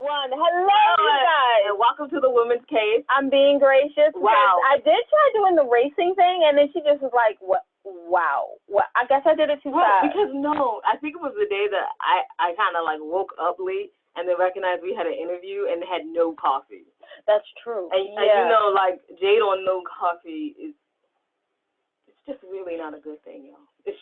One. Hello, you guys. And welcome to the Women's Cave. I'm being gracious. Wow. I did try doing the racing thing, and then she just was like, "What? Wow. What? I guess I did it too fast." Because I think it was the day that I kind of like woke up late and then recognized we had an interview and had no coffee. That's true. And you know, like Jade on no coffee it's just really not a good thing, y'all. It's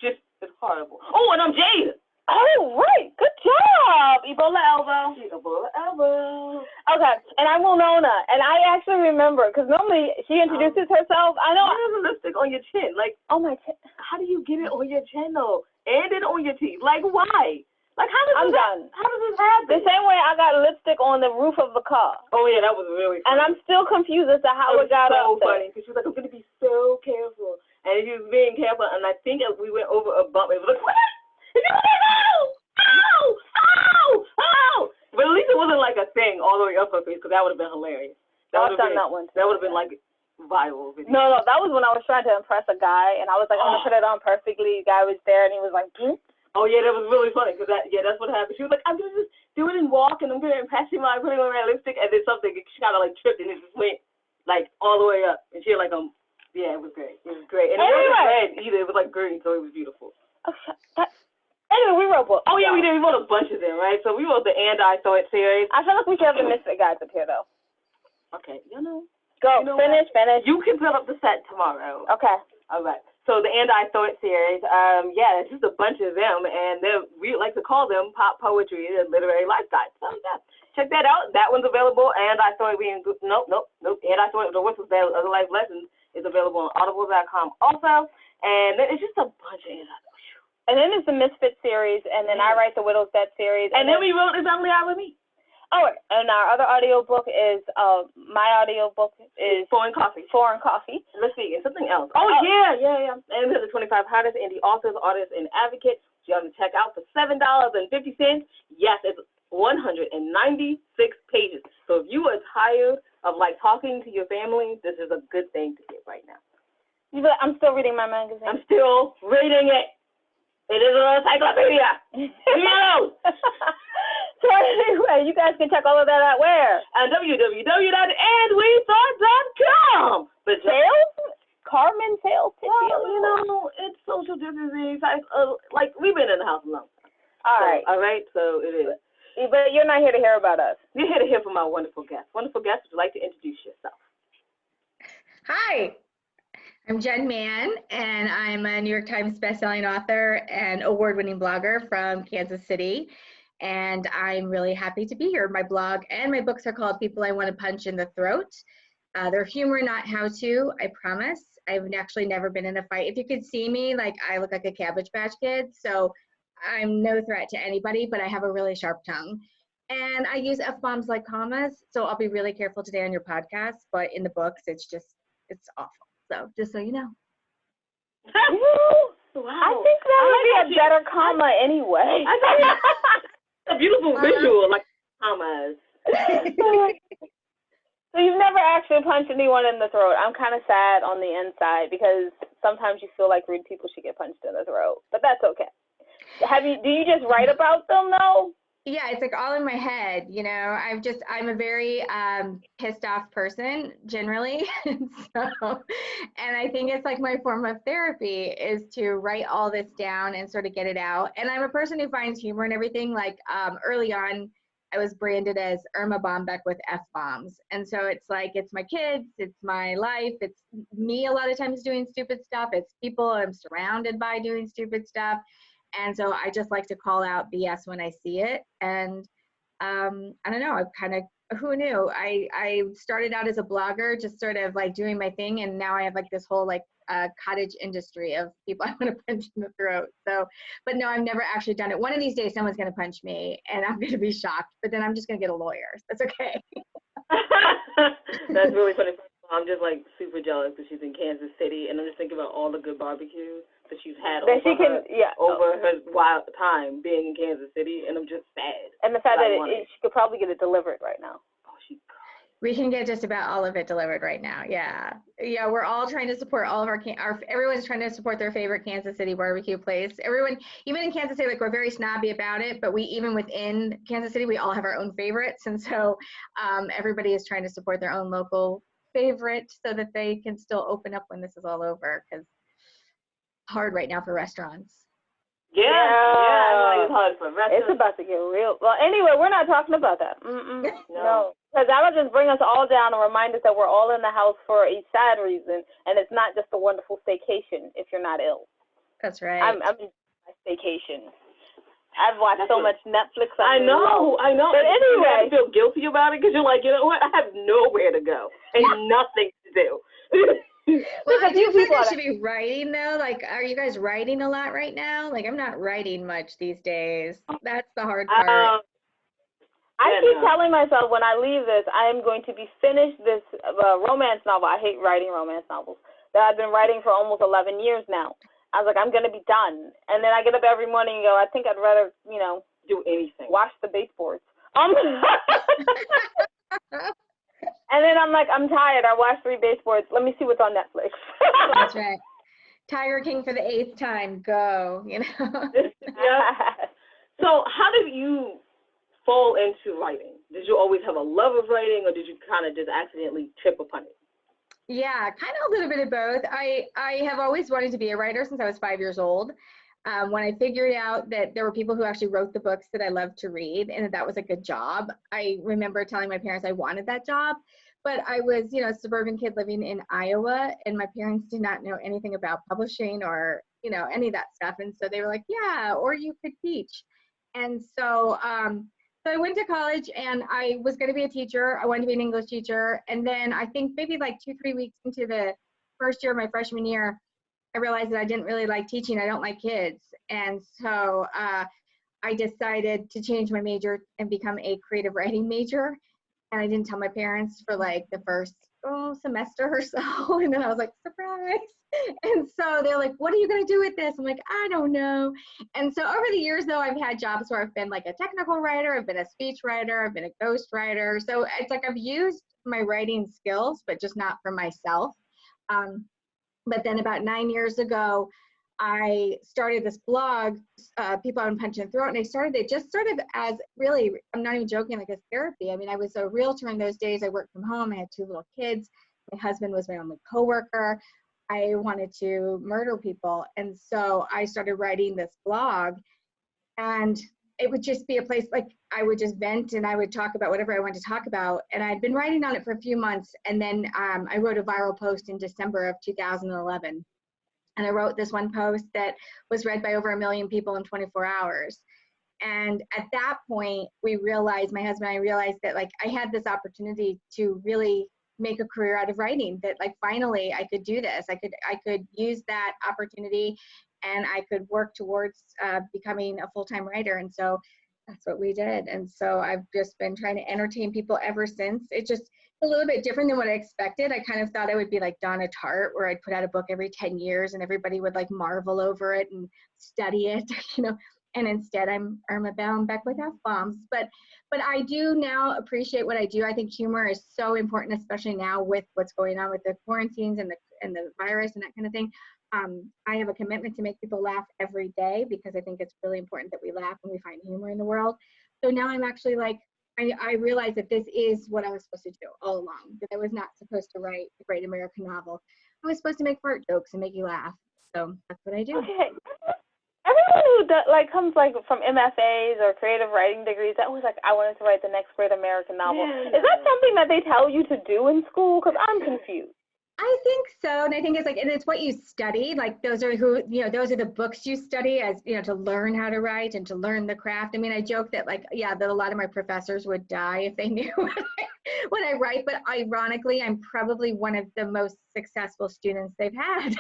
horrible. Oh, and I'm Jade. Oh, right. Good job. Ebola elbow. Ebola elbow. Okay, and I'm Winona, and I actually remember, because normally she introduces herself. I know. Why is the lipstick on your chin? Like, oh, my chin. How do you get it on your chin, though? And it on your teeth? Like, why? Like, how does this happen? The same way I got lipstick on the roof of the car. Oh, yeah, that was really funny. And I'm still confused as to how it got up there. So funny, because she was like, I'm going to be so careful. And she was being careful, and I think as we went over a bump, it was like, what? Oh! But at least it wasn't like a thing all the way up her face, because that would have been hilarious. I've done that one. That would have been like viral video. No, that was when I was trying to impress a guy, and I was like, I'm gonna put it on perfectly. The guy was there, and he was like, Oh yeah, that was really funny, because that's what happened. She was like, I'm gonna just do it and walk, and I'm gonna impress him by putting on my lipstick, and then something, she kind of like tripped, and it just went like all the way up, and she had like yeah, it was great. It was great, and it wasn't red either. It was like green, so it was beautiful. Anyway, we wrote books. Oh, yeah, we did. We wrote a bunch of them, right? So we wrote the And I Saw It series. I feel like we should have the Misfit guys up here, though. Okay. Go. Finish. You can fill up the set tomorrow. Okay. All right. So the And I Saw It series, it's just a bunch of them, and we like to call them pop poetry and literary lifestyle. So, yeah, check that out. That one's available. And I Saw It Nope. And I Saw It, The Whistle's Other Life Lessons is available on audible.com also. And then it's just a bunch of And then there's the Misfit series, and then I Write the Widow's Dead series. And then we wrote It's Only I With Me. Oh, and our other audiobook is, my audiobook is Foreign Coffee. Let's see, and something else. Oh, yeah. And there's the 25 hottest indie authors, artists, and advocates. You have to check out for $7.50. Yes, it's 196 pages. So if you are tired of, like, talking to your family, this is a good thing to get right now. I'm still reading my magazine. I'm still reading it. It is an encyclopedia. So anyway, you guys can check all of that out where? At www.andwethought.com. The sales? Carmen sales? Well, it's social distancing. Like, we've been in the house a long time. All right. So it is. But you're not here to hear about us. You're here to hear from our wonderful guests. Wonderful guests, would you like to introduce yourself? Hi. I'm Jen Mann, and I'm a New York Times bestselling author and award-winning blogger from Kansas City, and I'm really happy to be here. My blog and my books are called People I Want to Punch in the Throat. They're humor, not how-to, I promise. I've actually never been in a fight. If you could see me, like, I look like a Cabbage Patch Kid, so I'm no threat to anybody, but I have a really sharp tongue. And I use F-bombs like commas, so I'll be really careful today on your podcast, but in the books, it's awful. So, just so you know. Wow. I think that would be a better comma anyway. I think it's a beautiful visual, like commas. So you've never actually punched anyone in the throat. I'm kind of sad on the inside because sometimes you feel like rude people should get punched in the throat, but that's okay. Do you just write about them though? Yeah, it's like all in my head, you know. I'm a very pissed off person generally. And I think it's like my form of therapy is to write all this down and sort of get it out. And I'm a person who finds humor and everything. Like early on, I was branded as Irma Bombeck with F-bombs. And so it's like, it's my kids, it's my life, it's me a lot of times doing stupid stuff. It's people I'm surrounded by doing stupid stuff. And so I just like to call out BS when I see it. And I don't know, I've kind of, who knew? I started out as a blogger, just sort of like doing my thing. And now I have like this whole like cottage industry of people I want to punch in the throat. So, but no, I've never actually done it. One of these days, someone's going to punch me and I'm going to be shocked, but then I'm just going to get a lawyer. That's okay. That's really funny. I'm just like super jealous because she's in Kansas City, and I'm just thinking about all the good barbecues that she's had over her wild time being in Kansas City, and I'm just sad. And the fact that she could probably get it delivered right now. Oh, she could. We can get just about all of it delivered right now. Yeah. Yeah, we're all trying to support all of everyone's trying to support their favorite Kansas City barbecue place. Everyone, even in Kansas City, like we're very snobby about it, but even within Kansas City, we all have our own favorites. And so everybody is trying to support their own local favorite so that they can still open up when this is all over, because it's hard right now for restaurants. Yeah, I know it's hard for restaurants. It's about to get real. Well, anyway, we're not talking about that. No. Because that'll just bring us all down and remind us that we're all in the house for a sad reason, and it's not just a wonderful staycation if you're not ill. That's right. I'm just my staycation. I've watched so much Netflix. I know. But anyway, you feel guilty about it because you're like, you know what? I have nowhere to go and nothing to do. Well, I do think I should be writing though. Like, are you guys writing a lot right now? Like, I'm not writing much these days. That's the hard part. I keep telling myself when I leave this, I am going to be finished this romance novel. I hate writing romance novels that I've been writing for almost 11 years now. I was like, I'm going to be done. And then I get up every morning and go, I think I'd rather, do anything. Wash the baseboards. And then I'm like, I'm tired. I watched 3 baseboards. Let me see what's on Netflix. That's right. Tiger King for the 8th time. Go, Yeah. So how did you fall into writing? Did you always have a love of writing, or did you kind of just accidentally trip upon it? Yeah, kind of a little bit of both. I have always wanted to be a writer since I was 5 years old. When I figured out that there were people who actually wrote the books that I loved to read and that was a good job, I remember telling my parents I wanted that job. But I was, a suburban kid living in Iowa, and my parents did not know anything about publishing or, any of that stuff. And so they were like, yeah, or you could teach. And so, so I went to college and I was going to be a teacher. I wanted to be an English teacher. And then I think maybe like 2-3 weeks into the first year of my freshman year, I realized that I didn't really like teaching. I don't like kids. And so I decided to change my major and become a creative writing major. And I didn't tell my parents for like the first semester or so. And then I was like, surprise. And so they're like, what are you going to do with this? I'm like, I don't know. And so over the years, though, I've had jobs where I've been like a technical writer, I've been a speech writer, I've been a ghost writer. So it's like I've used my writing skills, but just not for myself. But then about 9 years ago, I started this blog, People Out in Punch and Throat, and it just started as really, I'm not even joking, like a therapy. I mean, I was a realtor in those days. I worked from home. I had 2 little kids. My husband was my only coworker. I wanted to murder people. And so I started writing this blog, and it would just be a place like I would just vent and I would talk about whatever I wanted to talk about. And I'd been writing on it for a few months. And then I wrote a viral post in December of 2011. And I wrote this one post that was read by over 1 million people in 24 hours. And at that point, my husband and I realized that like I had this opportunity to really make a career out of writing, that like finally I could do this. I could use that opportunity and I could work towards becoming a full-time writer. And so that's what we did. And so I've just been trying to entertain people ever since. It's just a little bit different than what I expected. I kind of thought I would be like Donna Tartt, where I'd put out a book every 10 years and everybody would like marvel over it and study it, and instead I'm Irma Beck with F-bombs. But I do now appreciate what I do. I think humor is so important, especially now with what's going on with the quarantines and the virus and that kind of thing. I have a commitment to make people laugh every day because I think it's really important that we laugh and we find humor in the world. So now I'm actually like, I realize that this is what I was supposed to do all along, that I was not supposed to write a great American novel. I was supposed to make fart jokes and make you laugh. So that's what I do. Okay. Everyone who comes from MFAs or creative writing degrees, that was like, I wanted to write the next great American novel. Yeah. Is that something that they tell you to do in school? Because I'm confused. I think so. And I think and it's what you study. Like those are those are the books you study as, to learn how to write and to learn the craft. I mean, I joke that that a lot of my professors would die if they knew what I write, but ironically, I'm probably one of the most successful students they've had.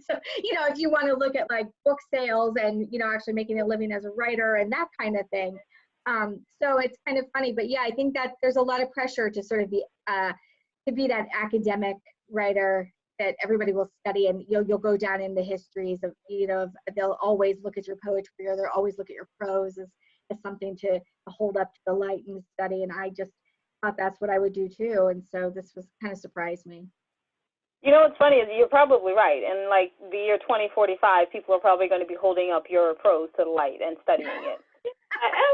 So, if you want to look at like book sales and, actually making a living as a writer and that kind of thing. So it's kind of funny, but yeah, I think that there's a lot of pressure to sort of be that academic writer that everybody will study, and you'll go down in the histories of they'll always look at your poetry or they'll always look at your prose as something to hold up to the light and study. And I just thought that's what I would do too. And so this was kind of surprised me. You know what's funny is you're probably right. In like the year 2045, people are probably going to be holding up your prose to the light and studying it.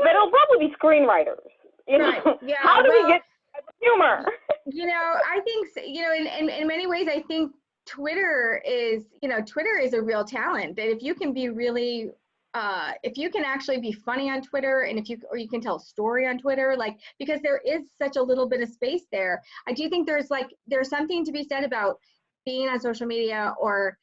But it'll probably be screenwriters. You know, Right. Yeah. how do we get humor? You know, I think, you know, in many ways, I think Twitter is a real talent. That if you can be really, if you can actually be funny on Twitter, and or you can tell a story on Twitter, like, because there is such a little bit of space there. I do think there's something to be said about being on social media or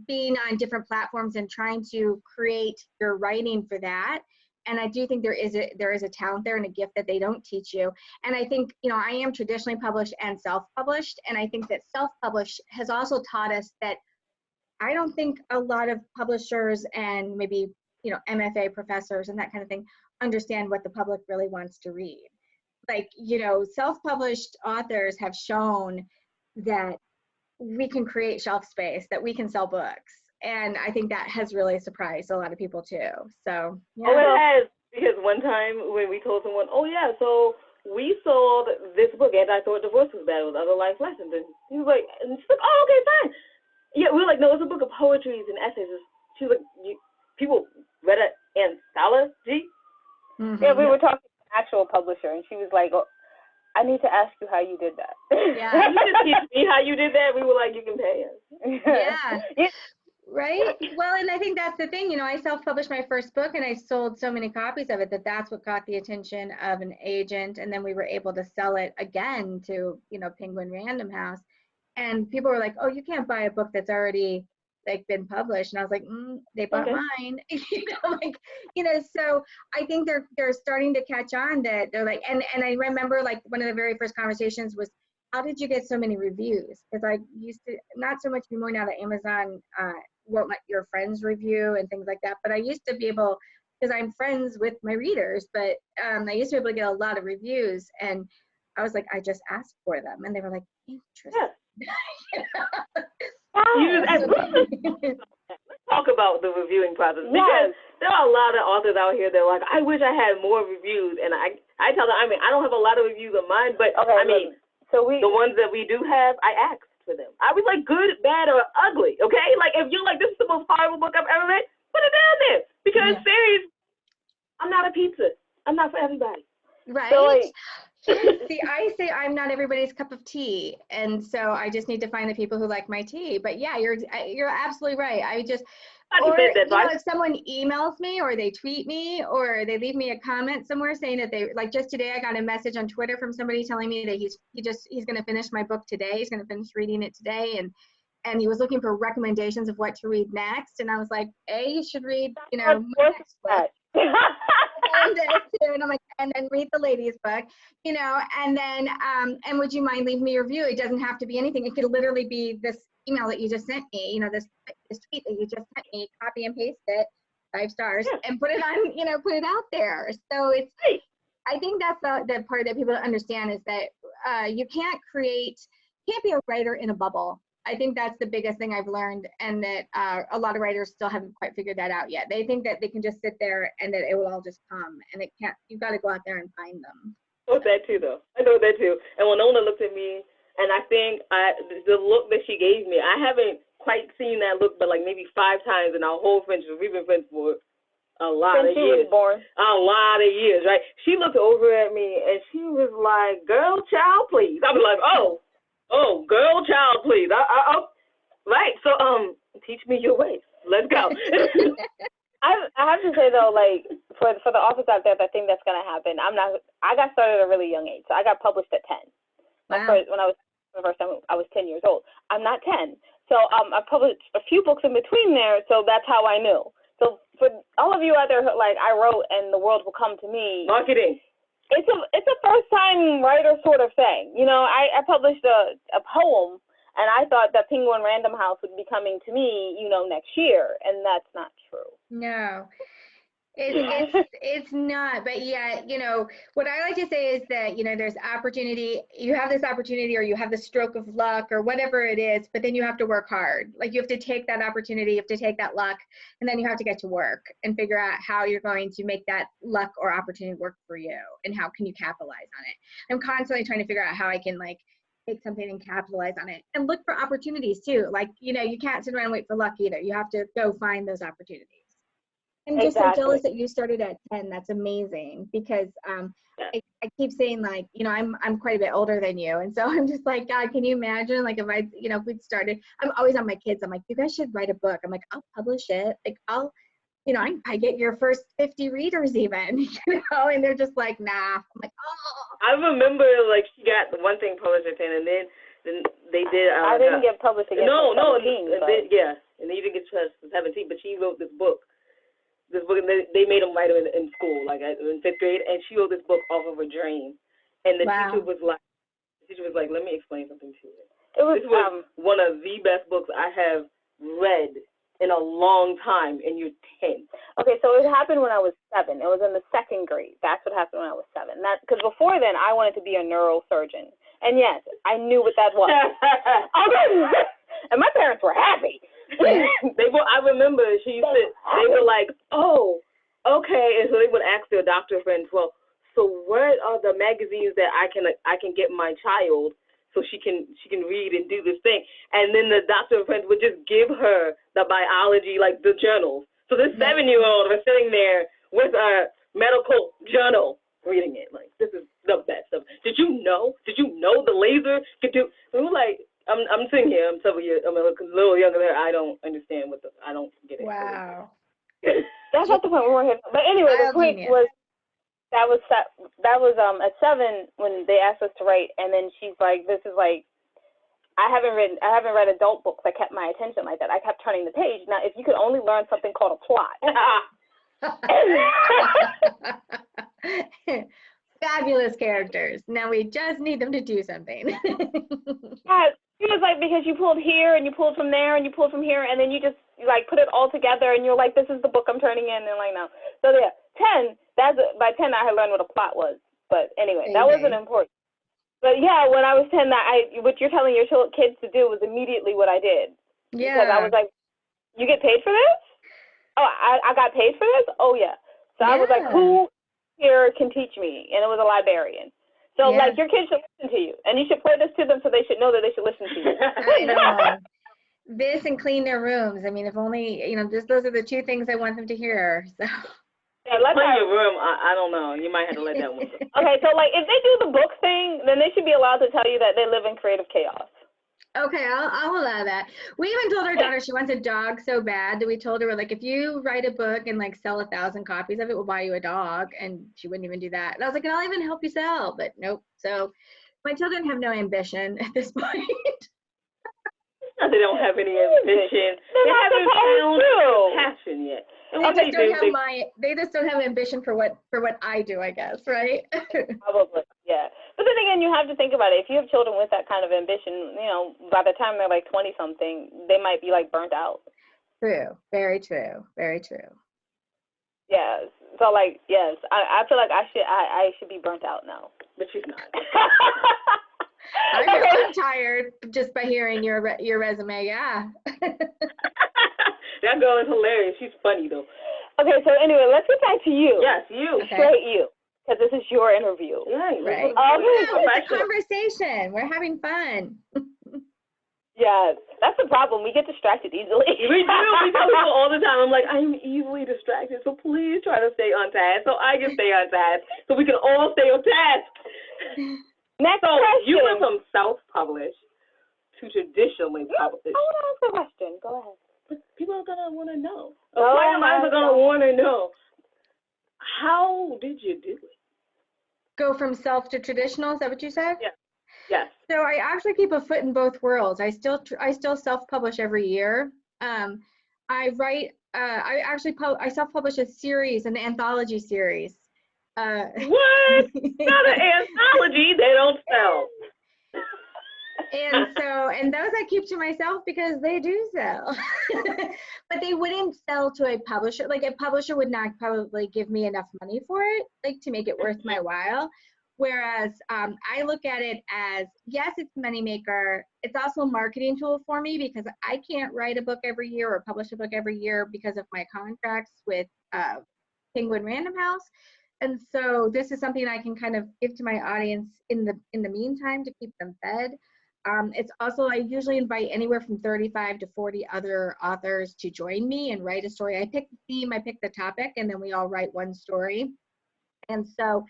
being on different platforms and trying to create your writing for that. And I do think there is a talent there and a gift that they don't teach you. And I think, you know, I am traditionally published and self-published. And I think that self-published has also taught us that I don't think a lot of publishers and maybe, you know, MFA professors and that kind of thing understand what the public really wants to read. Like, you know, self-published authors have shown that we can create shelf space, that we can sell books. And I think that has really surprised a lot of people too. So, yeah. Oh, it has. Because one time when we told someone, oh, yeah, so we sold this book, and I thought divorce was bad with other life lessons. And he was like, and she's like, oh, okay, fine. Yeah, we were like, no, it's a book of poetries and essays. She was like, people read an anthology? Mm-hmm. Yeah, we were talking to an actual publisher, and she was like, oh, I need to ask you how you did that. Yeah. You just teach me how you did that. We were like, you can pay us. Yeah. Right. Well, and I think that's the thing, you know, I self-published my first book and I sold so many copies of it that's what caught the attention of an agent. And then we were able to sell it again to, you know, Penguin Random House. And people were like, oh, you can't buy a book that's already like been published. And I was like, they bought mine. You know, like, you know, so I think they're starting to catch on that they're like, and I remember like one of the very first conversations was, how did you get so many reviews? Because I used to, not so much anymore now that Amazon won't let your friends review and things like that, but I used to be able, because I'm friends with my readers, but I used to be able to get a lot of reviews, and I was like, I just asked for them, and they were like, interesting. Let's talk about the reviewing process, because there are a lot of authors out here that are like, I wish I had more reviews, and I tell them, I mean, I don't have a lot of reviews of mine, but I mean, the ones that we do have, I asked for them. I was like, good, bad, or ugly, okay? Like, if you're like, this is the most horrible book I've ever read, put it down there. Because, seriously, I'm not a pizza. I'm not for everybody. Right? So, like, see, I say I'm not everybody's cup of tea. And so I just need to find the people who like my tea. But, yeah, you're absolutely right. Or, you know, if someone emails me or they tweet me or they leave me a comment somewhere saying that they, like just today I got a message on Twitter from somebody telling me that he's going to finish my book today. He's going to finish reading it today. And he was looking for recommendations of what to read next. And I was like, you should read, you know, my next book. And I'm like, and then read the ladies' book, you know, and then, and would you mind leaving me a review? It doesn't have to be anything. It could literally be this email that you just sent me, you know, this tweet that you just sent me, copy and paste it, 5 stars, and put it on, you know, put it out there. So it's, I think that's the part that people don't understand is that you can't be a writer in a bubble. I think that's the biggest thing I've learned, and that a lot of writers still haven't quite figured that out yet. They think that they can just sit there and that it will all just come, and it can't. You've got to go out there and find them. I know that too, though. I know that too. And when Nona looked at me, and I think the look that she gave me, I haven't quite seen that look, but like maybe 5 times in our whole friendship. We've been friends for a lot of years. A lot of years, right? She looked over at me, and she was like, "Girl, child, please." I was like, "Oh, girl, child, please." Right. So, teach me your ways. Let's go. I have to say though, like for the authors out there that think that's gonna happen, I got started at a really young age, so I got published at 10. When I was the first time I was 10 years old. I'm not 10, so I published a few books in between there, so that's how I knew. So for all of you out there, like I wrote and the world will come to me. Marketing. It's a first time writer sort of thing. You know, I published a poem, and I thought that Penguin Random House would be coming to me, you know, next year, and that's not true. No. It's not, but yeah, what I like to say is that, there's opportunity, you have this opportunity or you have the stroke of luck or whatever it is, but then you have to work hard. Like you have to take that opportunity, you have to take that luck, and then you have to get to work and figure out how you're going to make that luck or opportunity work for you and how can you capitalize on it. I'm constantly trying to figure out how I can take something and capitalize on it and look for opportunities too. Like, you can't sit around and wait for luck either. You have to go find those opportunities. I'm just so jealous that you started at 10. That's amazing because I keep saying I'm quite a bit older than you. And so I'm just like, God, can you imagine if we'd started, I'm always on my kids. I'm like, you guys should write a book. I'm like, I'll publish it. Like I get your first 50 readers even, and they're just like, nah. I'm like, oh. I remember she got the one thing published at 10 and then they did. I didn't get published again. No, 17, yeah. And they even get to 17, but she wrote this book. And they made them write it in school, in 5th grade, and she wrote this book off of a dream. And the teacher was like, let me explain something to you. This was one of the best books I have read in a long time, and you're 10. Okay, so it happened when I was 7. It was in the 2nd grade. That's what happened when I was 7. Because before then, I wanted to be a neurosurgeon. And yes, I knew what that was. And my parents were happy. I remember they were like, oh, okay. And so they would ask their doctor friends, well, so what are the magazines that I can get my child so she can read and do this thing? And then the doctor friends would just give her the biology, the journals. So this 7-year-old was sitting there with a medical journal reading it. This is the best stuff. Did you know the laser could do? And we're like, I'm sitting here. I'm a little younger than her. I don't understand I don't get it. Wow. That's not the point we were here. But anyway, the point was that was at 7 when they asked us to write, and then she's like, this is I haven't read adult books that kept my attention like that. I kept turning the page. Now, if you could only learn something called a plot. Fabulous characters. Now we just need them to do something. Yeah, it was because you pulled here and you pulled from there and you pulled from here and then you just put it all together and you're like, this is the book I'm turning in, and no. So yeah, 10. By 10 I had learned what a plot was. But anyway, that wasn't important. But yeah, when I was 10, what you're telling your kids to do was immediately what I did. Yeah. Because I was like, you get paid for this? Oh, I got paid for this? Oh yeah. So I was like, who here can teach me? And it was a librarian. So your kids should listen to you, and you should play this to them so they should know that they should listen to you. I know. This and clean their rooms. I mean, if only those are the two things I want them to hear. So. Yeah, clean your room. I don't know. You might have to let that one go. Okay, so if they do the book thing, then they should be allowed to tell you that they live in creative chaos. Okay, I'll allow that. We even told our daughter she wants a dog so bad that we told her, if you write a book and sell 1,000 copies of it, we'll buy you a dog. And she wouldn't even do that. And I was like, and I'll even help you sell, but nope. So my children have no ambition at this point. They don't have any ambition. They haven't found passion yet. They just don't have ambition for what I do, I guess, right? Probably, yeah. But then again, you have to think about it. If you have children with that kind of ambition, by the time they're 20-something, they might be burnt out. True. Very true. Very true. Yes. So yes, I feel like I should be burnt out now. But she's not. I'm tired just by hearing your resume. Yeah. That girl is hilarious. She's funny though. Okay, so anyway, let's get back to you. Yes, you. Okay. Straight you. Because this is your interview. Yeah, right. It's a conversation. We're having fun. Yes, that's the problem. We get distracted easily. We do. We tell people all the time. I'm like, I'm easily distracted, so please try to stay on task so I can stay on task so we can all stay on task. Next question. You went from self-published to traditionally published. I want to ask a question. Go ahead. But people are going to want to know. Clients are going to want to know. How did you do it? Go from self to traditional? Is that what you said? Yeah. Yes. So I actually keep a foot in both worlds. I still self-publish every year. I write. I self-publish a series, an anthology series. What? Not an anthology. They don't sell. And those I keep to myself because they do sell. But they wouldn't sell to a publisher. Like a publisher would not probably give me enough money for it, like to make it worth my while. Whereas I look at it as, yes, it's a moneymaker. It's also a marketing tool for me because I can't write a book every year or publish a book every year because of my contracts with Penguin Random House. And so this is something I can kind of give to my audience in the meantime to keep them fed. It's also, I usually invite anywhere from 35 to 40 other authors to join me and write a story. I pick the theme, I pick the topic, and then we all write one story. And so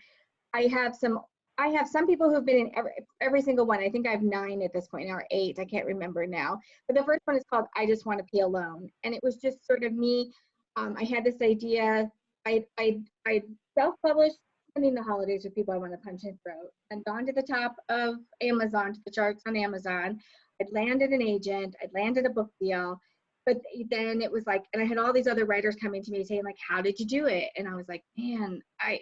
I have some people who've been in every single one. I think I have 9 at this point now, or 8, I can't remember now. But the first one is called I Just Want to Be Alone. And it was just sort of me. I had this idea. I self-published spending the holidays with people I want to punch and throat. I'd gone to the top of Amazon, to the charts on Amazon. I'd landed an agent. I'd landed a book deal. But then it was like, and I had all these other writers coming to me saying like, how did you do it? And I was like, man, I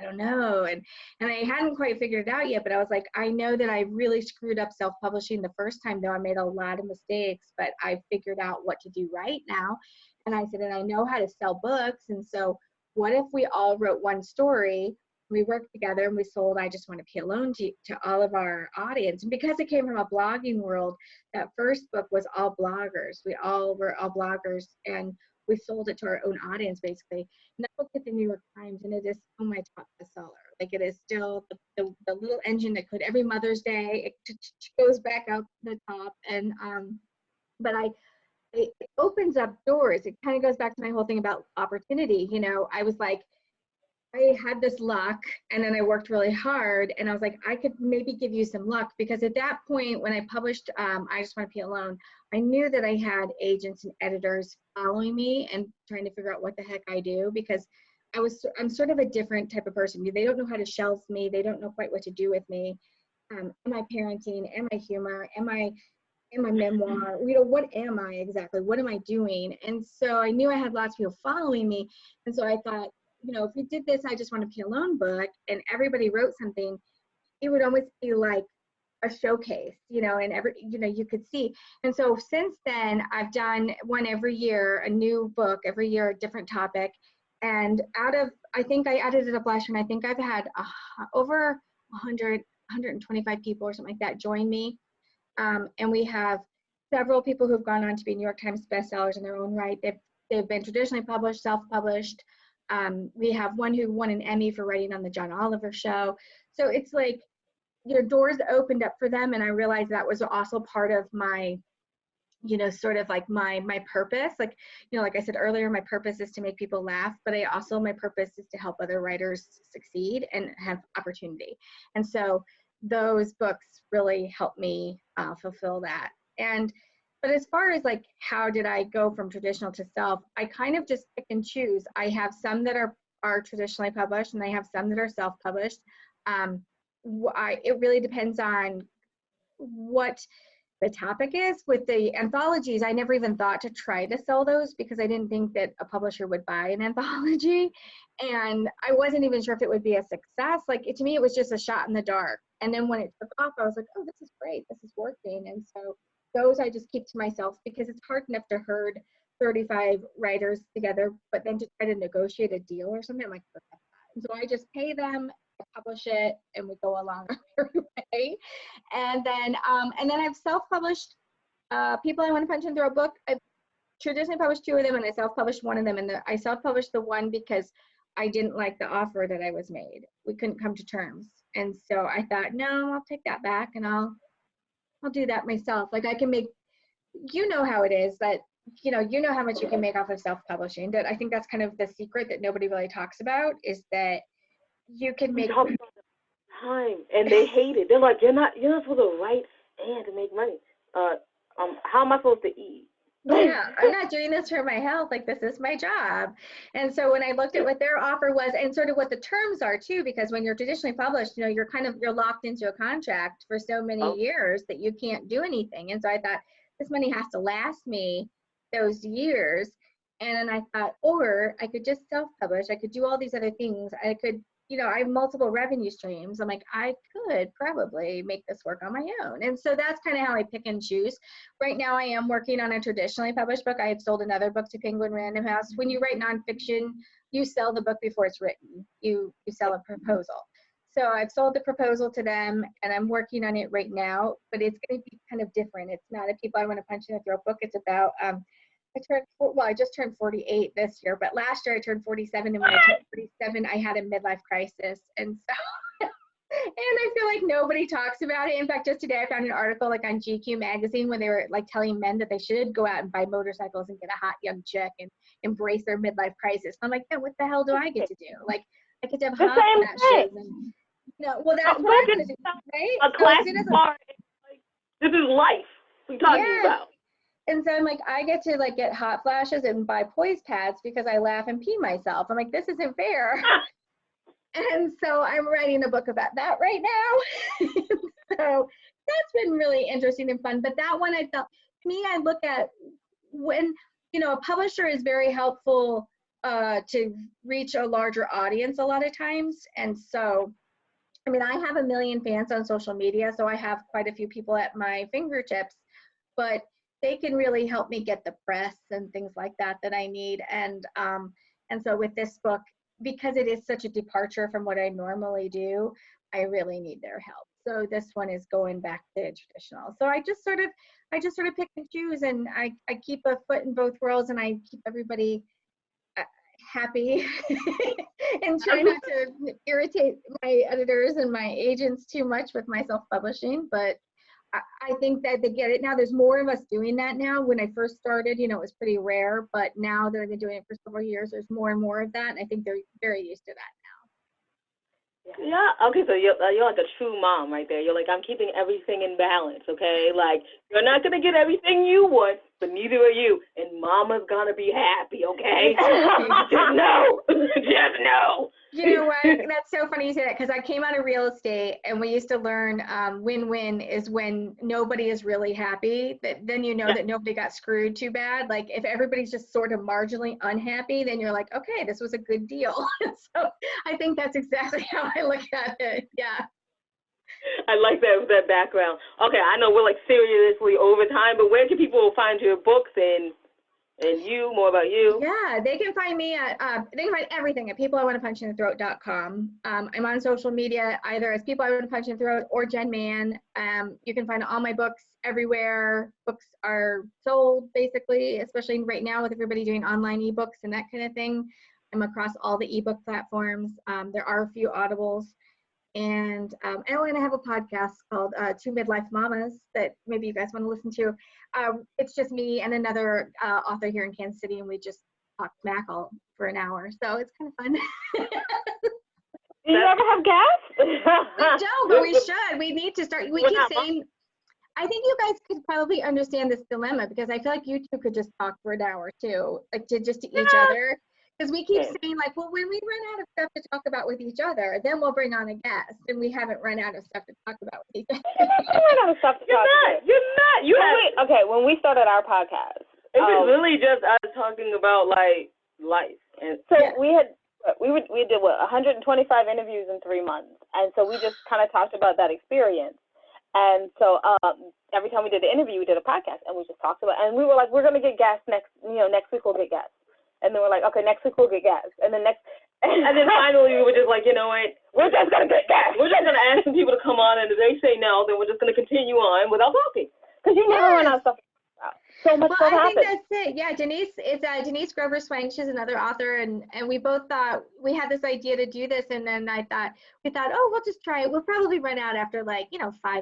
don't know. And I hadn't quite figured it out yet, but I was like, I know that I really screwed up self-publishing the first time, though I made a lot of mistakes, but I figured out what to do right now. And I said, and I know how to sell books. And so what if we all wrote one story, we worked together and we sold I Just Want to Be Alone to all of our audience. And because it came from a blogging world, that first book was all bloggers. We all were all bloggers, and we sold it to our own audience, basically. And that book hit the New York Times, and it is still my top bestseller. Like, it is still the little engine that could, every Mother's Day, it goes back out to the top. And, but it opens up doors. It kind of goes back to my whole thing about opportunity. You know, I was like, I had this luck, and then I worked really hard, and I was like, I could maybe give you some luck, because at that point when I published I Just Want to Be Alone, I knew that I had agents and editors following me and trying to figure out what the heck I do, because I'm sort of a different type of person. They don't know how to shelf me. They don't know quite what to do with me. Am I parenting? Am I humor? Am I memoir? You know, what am I exactly? What am I doing? And so I knew I had lots of people following me. And so I thought, you know, if we did this I Just Want to Be Alone book and everybody wrote something, it would almost be like a showcase, you know, and you could see. And so since then, I've done one every year, a new book every year, a different topic. And I think I added it up last year, and I think I've had over 125 people or something like that join me. And we have several people who've gone on to be New York Times bestsellers in their own right. They've been traditionally published, self-published. We have one who won an Emmy for writing on the John Oliver show. So it's like your doors opened up for them, and I realized that was also part of my, you know, sort of like my purpose. Like, you know, like I said earlier, my purpose is to make people laugh, but my purpose is to help other writers succeed and have opportunity. And so those books really help me fulfill that. But as far as like, how did I go from traditional to self, I kind of just pick and choose. I have some that are traditionally published, and I have some that are self-published. It really depends on what the topic is. With the anthologies, I never even thought to try to sell those because I didn't think that a publisher would buy an anthology. And I wasn't even sure if it would be a success. Like, to me, it was just a shot in the dark. And then when it took off, I was like, oh, this is great. This is working. And so those I just keep to myself, because it's hard enough to herd 35 writers together, but then to try to negotiate a deal or something, I'm like, and so I just pay them, I publish it, and we go along our way. And then I've self-published people I Want to Punch and Throw a book. I've traditionally published 2 of them, and I self-published one of them. And I self-published the one because I didn't like the offer that I was made. We couldn't come to terms. And so I thought, no, I'll take that back, and I'll do that myself. Like, I can make, you know how it is that, you know how much you can make off of self-publishing. That I think that's kind of the secret that nobody really talks about, is that you can make time, and they hate it. They're like, you're not supposed to write and to make money. How am I supposed to eat? Yeah, I'm not doing this for my health. Like, this is my job. And so when I looked at what their offer was, and sort of what the terms are too, because when you're traditionally published, you know, you're locked into a contract for so many years that you can't do anything. And so I thought, this money has to last me those years. And then I thought, or I could just self-publish. I could do all these other things. I could, I have multiple revenue streams. I'm like, I could probably make this work on my own. And so that's kind of how I pick and choose. Right now, I am working on a traditionally published book. I have sold another book to Penguin Random House. When you write nonfiction, you sell the book before it's written. You sell a proposal. So I've sold the proposal to them, and I'm working on it right now, but it's going to be kind of different. It's not a people I want to punch in the throat book. It's about, I just turned 48 this year, but last year I turned 47, and when I turned 47, I had a midlife crisis. And so, and I feel like nobody talks about it. In fact, just today I found an article like on GQ magazine when they were like telling men that they should go out and buy motorcycles and get a hot young chick and embrace their midlife crisis. I'm like, what the hell do I get to do? Like, I get to have hot flashes and well, that's what I'm going to do, right? A classic part. This is life we're talking about. And so I'm like, I get to like get hot flashes and buy poise pads because I laugh and pee myself. I'm like, this isn't fair. And so I'm writing a book about that right now. So that's been really interesting and fun. But that one, I felt, to me, I look at when, a publisher is very helpful to reach a larger audience a lot of times. And so, I have 1 million fans on social media, so I have quite a few people at my fingertips, but they can really help me get the press and things like that I need. And so with this book, because it is such a departure from what I normally do, I really need their help. So this one is going back to traditional. So I just sort of pick and choose, and I keep a foot in both worlds, and I keep everybody happy and try not to irritate my editors and my agents too much with my self-publishing. But I think that they get it now. There's more of us doing that now. When I first started, it was pretty rare, but now that I've been doing it for several years, there's more and more of that, and I think they're very used to that now. Yeah. Okay. So you're like a true mom right there. You're like, I'm keeping everything in balance. Okay. Like, you're not gonna get everything you want, but neither are you. And Mama's gonna be happy. Okay. Just know. Just know. You know what? That's so funny you say that, because I came out of real estate, and we used to learn win-win is when nobody is really happy. Then that nobody got screwed too bad. Like if everybody's just sort of marginally unhappy, then you're like, okay, this was a good deal. So I think that's exactly how I look at it. Yeah. I like that background. Okay, I know we're like seriously over time, but where can people find your books and you, more about you? Yeah, they can find me at, they can find everything at peopleiwantopunchinthethroat.com. I'm on social media either as People I Want to Punch in the Throat or Jen Mann. You can find all my books everywhere. Books are sold, basically, especially right now with everybody doing online ebooks and that kind of thing. I'm across all the ebook platforms. There are a few audibles. And I'm going to have a podcast called Two Midlife Mamas that maybe you guys want to listen to. It's just me and another author here in Kansas City, and we just talk smack all for an hour. So it's kind of fun. Do you ever have guests? We don't, but we should. We need to start. We keep saying, I think you guys could probably understand this dilemma, because I feel like you two could just talk for an hour too, like to each other. Because we keep saying, like, well, when we run out of stuff to talk about with each other, then we'll bring on a guest. And we haven't run out of stuff to talk about with each other. Run out of stuff to talk about. You're not. Okay, when we started our podcast, it was really just us talking about, like, life. And so we did 125 interviews in 3 months. And so we just kind of talked about that experience. And so every time we did the interview, we did a podcast, and we just talked about it. And we were like, we're going to get guests next week we'll get guests. And then we're like, okay, next week we'll get guests. And then finally we were just like, you know what? We're just going to get guests. We're just going to ask some people to come on, and if they say no, then we're just going to continue on without talking. Because you never run out of stuff to talk about. So much stuff happens. I think that's it. Yeah, Denise Grover Swank. She's another author, and we both thought we had this idea to do this, and then we thought, oh, we'll just try it. We'll probably run out after 5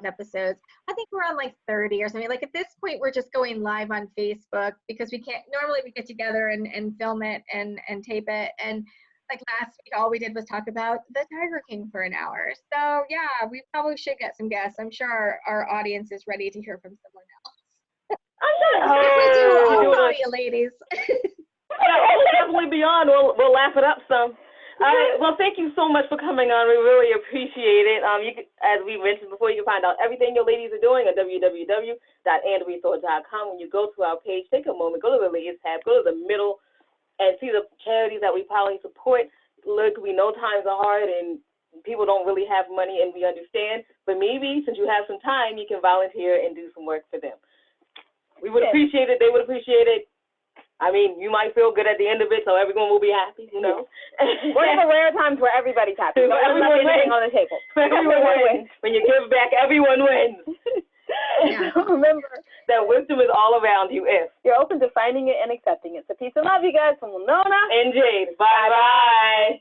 episodes. I think we're on 30 or something. Like at this point, we're just going live on Facebook because we can't. Normally, we get together and film it and tape it. And like last week, all we did was talk about the Tiger King for an hour. So yeah, we probably should get some guests. I'm sure our audience is ready to hear from someone else. We'll call you ladies. We'll definitely be on. We'll laugh it up some. All right. Well, thank you so much for coming on. We really appreciate it. As we mentioned before, you can find out everything your ladies are doing at www.andrethor.com. When you go to our page, take a moment, go to the ladies tab, go to the middle, and see the charities that we probably support. look, we know times are hard and people don't really have money, and we understand, but maybe since you have some time, you can volunteer and do some work for them. We would appreciate it. They would appreciate it. I mean, you might feel good at the end of it, so everyone will be happy, you know. One of the rare times where everybody's happy. So everyone wins on the table. Everyone wins. When you give back, everyone wins. Yeah. Remember that wisdom is all around you if you're open to finding it and accepting it. So peace and love, you guys, from Winona and Jade. Bye-bye.